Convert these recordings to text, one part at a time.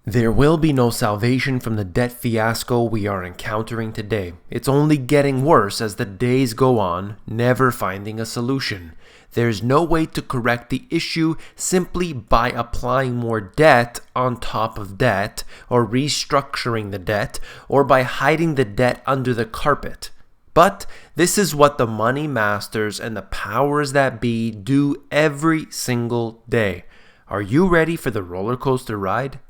There will be no salvation from the debt fiasco we are encountering today. It's only getting worse as the days go on, never finding a solution. There's no way to correct the issue simply by applying more debt on top of debt, or restructuring the debt, or by hiding the debt under the carpet. But this is what the money masters and the powers that be do every single day. Are you ready for the roller coaster ride?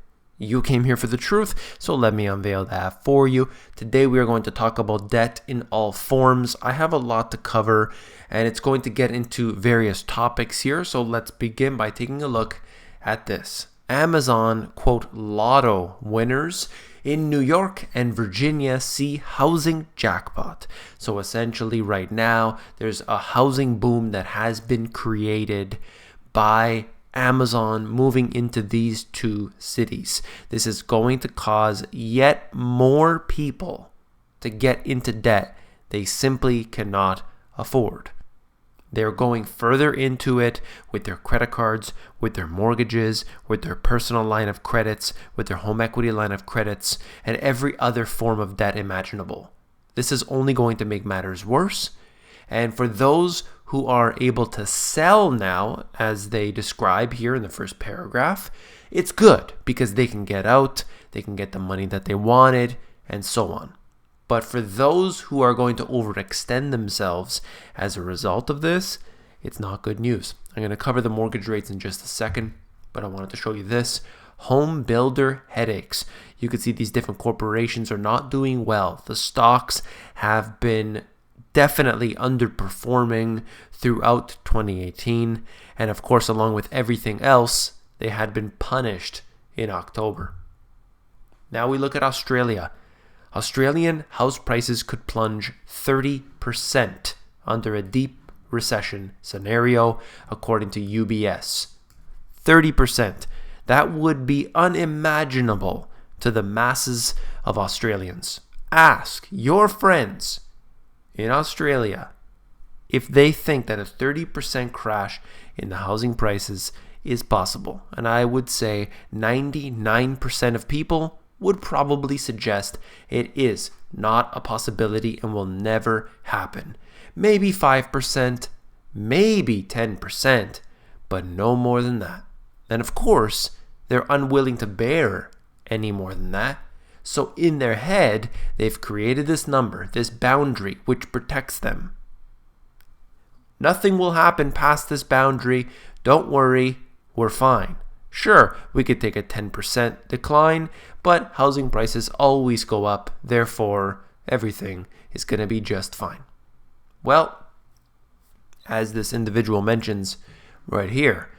You came here for the truth, so let me unveil that for you. Today we are going to talk about debt in all forms. I have a lot to cover, and it's going to get into various topics here, so let's begin by taking a look at this. Amazon, quote, lotto winners in New York and Virginia see housing jackpot. So essentially right now, there's a housing boom that has been created by Amazon moving into these two cities. This is going to cause yet more people to get into debt they simply cannot afford. They're going further into it with their credit cards, with their mortgages, with their personal line of credits, with their home equity line of credits, and every other form of debt imaginable. This is only going to make matters worse. And for those who are able to sell now, as they describe here in the first paragraph, it's good because they can get out, they can get the money that they wanted, and so on. But for those who are going to overextend themselves as a result of this, it's not good news. I'm going to cover the mortgage rates in just a second, but I wanted to show you this. Home builder headaches. You can see these different corporations are not doing well. The stocks have been definitely underperforming throughout 2018, and of course, along with everything else, they had been punished in October. Now we look at Australia. Australian house prices could plunge 30% under a deep recession scenario, according to UBS. 30%. That would be unimaginable to the masses of Australians. Ask your friends in Australia if they think that a 30% crash in the housing prices is possible. And I would say 99% of people would probably suggest it is not a possibility and will never happen. Maybe 5%, maybe 10%, but no more than that. And of course, they're unwilling to bear any more than that. So in their head, they've created this number, this boundary, which protects them. Nothing will happen past this boundary. Don't worry, we're fine. Sure, we could take a 10% decline, but housing prices always go up. Therefore, everything is going to be just fine. Well, as this individual mentions right here,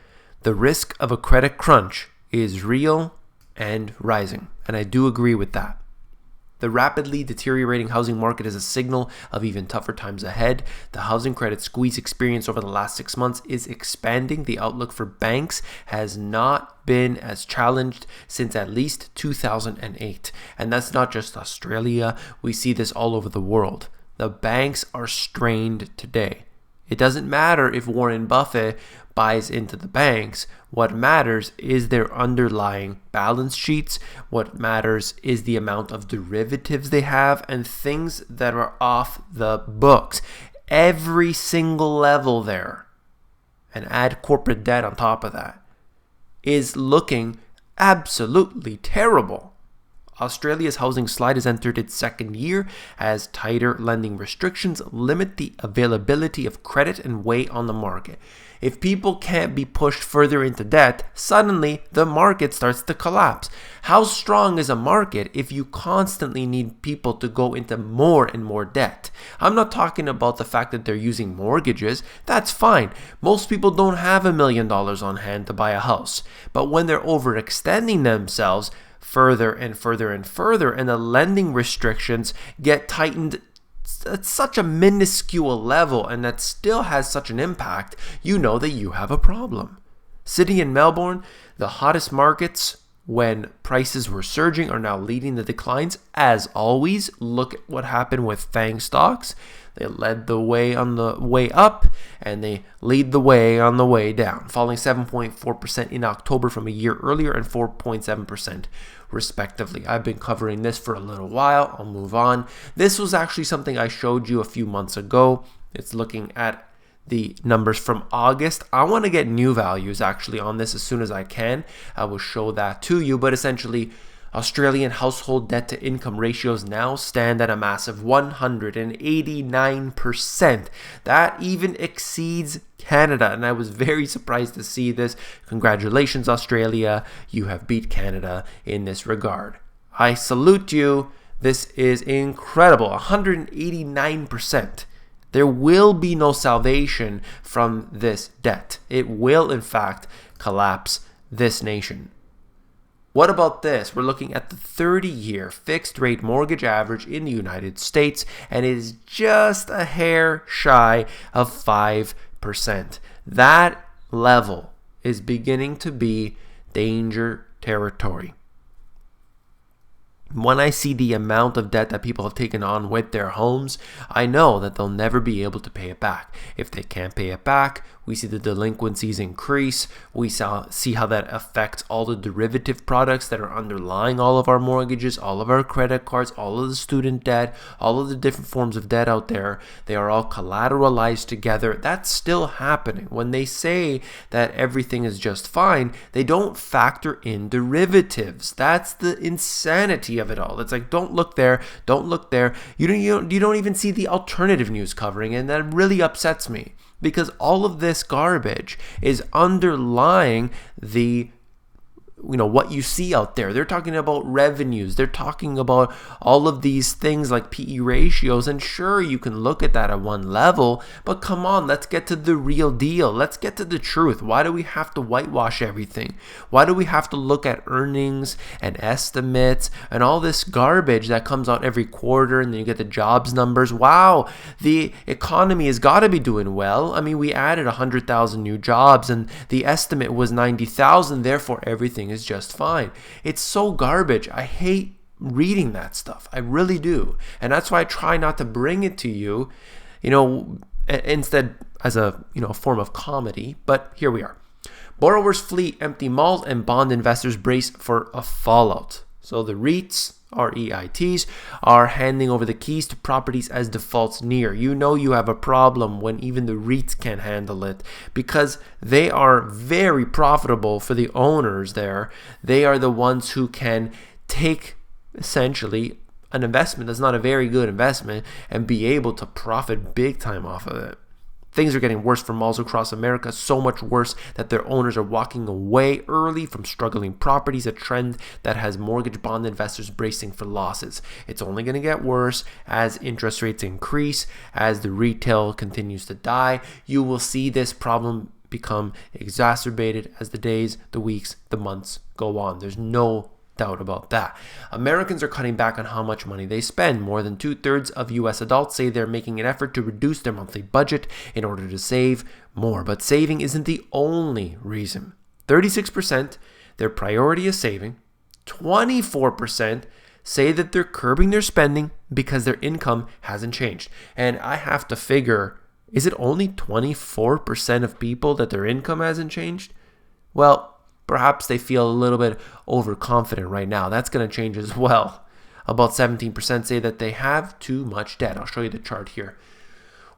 the risk of a credit crunch is real and rising. And I do agree with that. The rapidly deteriorating housing market is a signal of even tougher times ahead. The housing credit squeeze experienced over the last 6 months is expanding. The outlook for banks has not been as challenged since at least 2008. And that's not just Australia. We see this all over the world. The banks are strained today. It doesn't matter if Warren Buffett buys into the banks. What matters is their underlying balance sheets. What matters is the amount of derivatives they have and things that are off the books. Every single level there, and add corporate debt on top of that, is looking absolutely terrible. Australia's housing slide has entered its second year as tighter lending restrictions limit the availability of credit and weigh on the market. If people can't be pushed further into debt, suddenly the market starts to collapse. How strong is a market if you constantly need people to go into more and more debt? I'm not talking about the fact that they're using mortgages. That's fine. Most people don't have $1 million on hand to buy a house. But when they're overextending themselves further and further and further, and the lending restrictions get tightened at such a minuscule level, and that still has such an impact, you know that you have a problem. Sydney and Melbourne, the hottest markets when prices were surging are now leading the declines. As always, look at what happened with FANG stocks. They led the way on the way up, and they lead the way on the way down, falling 7.4% in October from a year earlier and 4.7% respectively. I've been covering this for a little while. I'll move on. This was actually something I showed you a few months ago. It's looking at the numbers from August. I want to get new values actually on this as soon as I can. I will show that to you, but essentially Australian household debt to income ratios now stand at a massive 189%. That even exceeds Canada, and I was very surprised to see this. Congratulations, Australia. You have beat Canada in this regard. I salute you. This is incredible. 189%. There will be no salvation from this debt. It will, in fact, collapse this nation. What about this? We're looking at the 30-year fixed-rate mortgage average in the United States, and it is just a hair shy of 5%. That level is beginning to be danger territory. When I see the amount of debt that people have taken on with their homes, I know that they'll never be able to pay it back. If they can't pay it back, we see the delinquencies increase. We see how that affects all the derivative products that are underlying all of our mortgages, all of our credit cards, all of the student debt, all of the different forms of debt out there. They are all collateralized together. That's still happening. When they say that everything is just fine, they don't factor in derivatives. That's the insanity of it all. It's like, don't look there, don't look there. You don't even see the alternative news covering, and that really upsets me because all of this garbage is underlying the what you see out there. They're talking about revenues. They're talking about all of these things like PE ratios. And sure, you can look at that at one level, but come on, let's get to the real deal. Let's get to the truth. Why do we have to whitewash everything? Why do we have to look at earnings and estimates and all this garbage that comes out every quarter, and then you get the jobs numbers? Wow, the economy has got to be doing well. I mean, we added 100,000 new jobs and the estimate was 90,000. Therefore, everything is just fine. It's so garbage. I hate reading that stuff. I really do. And that's why I try not to bring it to you, instead as a form of comedy. But here we are. Borrowers flee empty malls and bond investors brace for a fallout. So the REITs, REITs, are handing over the keys to properties as defaults near. You have a problem when even the REITs can't handle it because they are very profitable for the owners there. They are the ones who can take essentially an investment that's not a very good investment and be able to profit big time off of it. Things are getting worse for malls across America, so much worse that their owners are walking away early from struggling properties, a trend that has mortgage bond investors bracing for losses. It's only going to get worse as interest rates increase, as the retail continues to die. You will see this problem become exacerbated as the days, the weeks, the months go on. There's no doubt about that. Americans are cutting back on how much money they spend. More than 2/3 of U.S. adults say they're making an effort to reduce their monthly budget in order to save more. But saving isn't the only reason. 36% their priority is saving. 24% say that they're curbing their spending because their income hasn't changed. And I have to figure, is it only 24% of people that their income hasn't changed? Well, perhaps they feel a little bit overconfident right now. That's going to change as well. About 17% say that they have too much debt. I'll show you the chart here.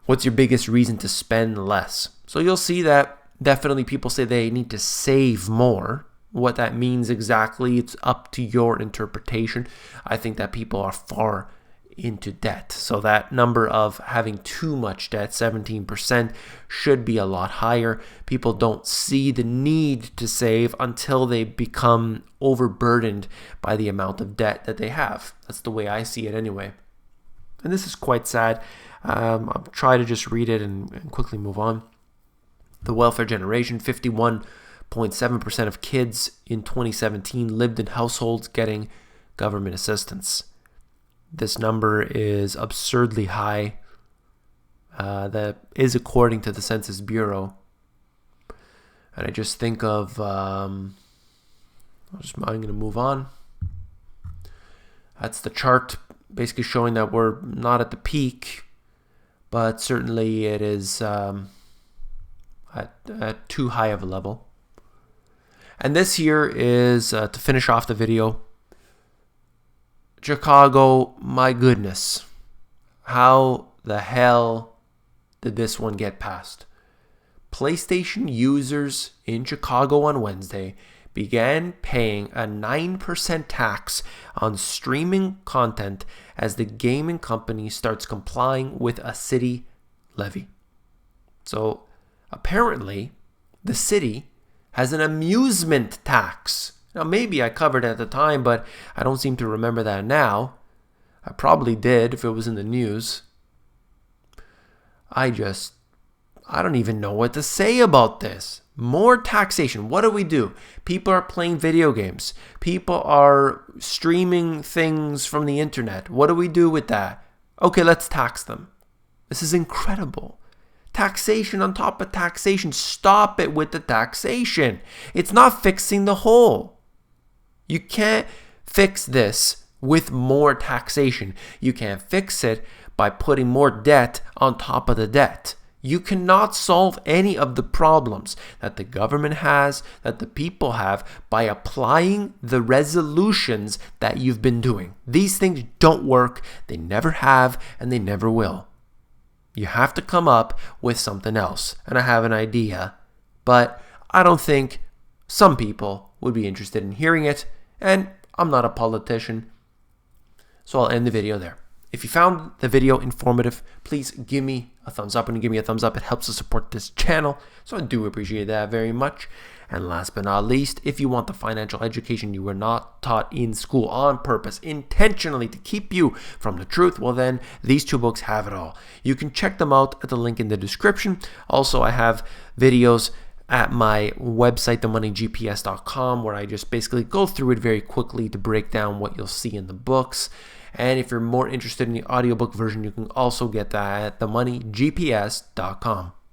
What's your biggest reason to spend less? So you'll see that definitely people say they need to save more. What that means exactly, it's up to your interpretation. I think that people are far into debt. So that number of having too much debt, 17%, should be a lot higher. People don't see the need to save until they become overburdened by the amount of debt that they have. That's the way I see it anyway. And this is quite sad. I'll try to just read it and quickly move on. The welfare generation, 51.7% of kids in 2017 lived in households getting government assistance. This number is absurdly high. That is according to the Census Bureau. And I just think of, I'm going to move on. That's the chart basically showing that we're not at the peak, but certainly it is at too high of a level. And this here is, to finish off the video, Chicago, my goodness. How the hell did this one get passed? PlayStation users in Chicago on Wednesday began paying a 9% tax on streaming content as the gaming company starts complying with a city levy. So apparently the city has an amusement tax. Now maybe I covered it at the time, but I don't seem to remember that now. I probably did if it was in the news. I don't even know what to say about this. More taxation. What do? People are playing video games. People are streaming things from the internet. What do we do with that? Okay, let's tax them. This is incredible. Taxation on top of taxation. Stop it with the taxation. It's not fixing the hole. You can't fix this with more taxation. You can't fix it by putting more debt on top of the debt. You cannot solve any of the problems that the government has, that the people have, by applying the resolutions that you've been doing. These things don't work. They never have, and they never will. You have to come up with something else. And I have an idea, but I don't think some people would be interested in hearing it, and I'm not a politician, so I'll end the video there. If you found the video informative, please give me a thumbs up. And give me a thumbs up, it helps to support this channel, so I do appreciate that very much. And last but not least, if you want the financial education you were not taught in school on purpose, intentionally to keep you from the truth, well then, these two books have it all. You can check them out at the link in the description. Also, I have videos at my website, themoneygps.com, where I just basically go through it very quickly to break down what you'll see in the books. And if you're more interested in the audiobook version, you can also get that at themoneygps.com.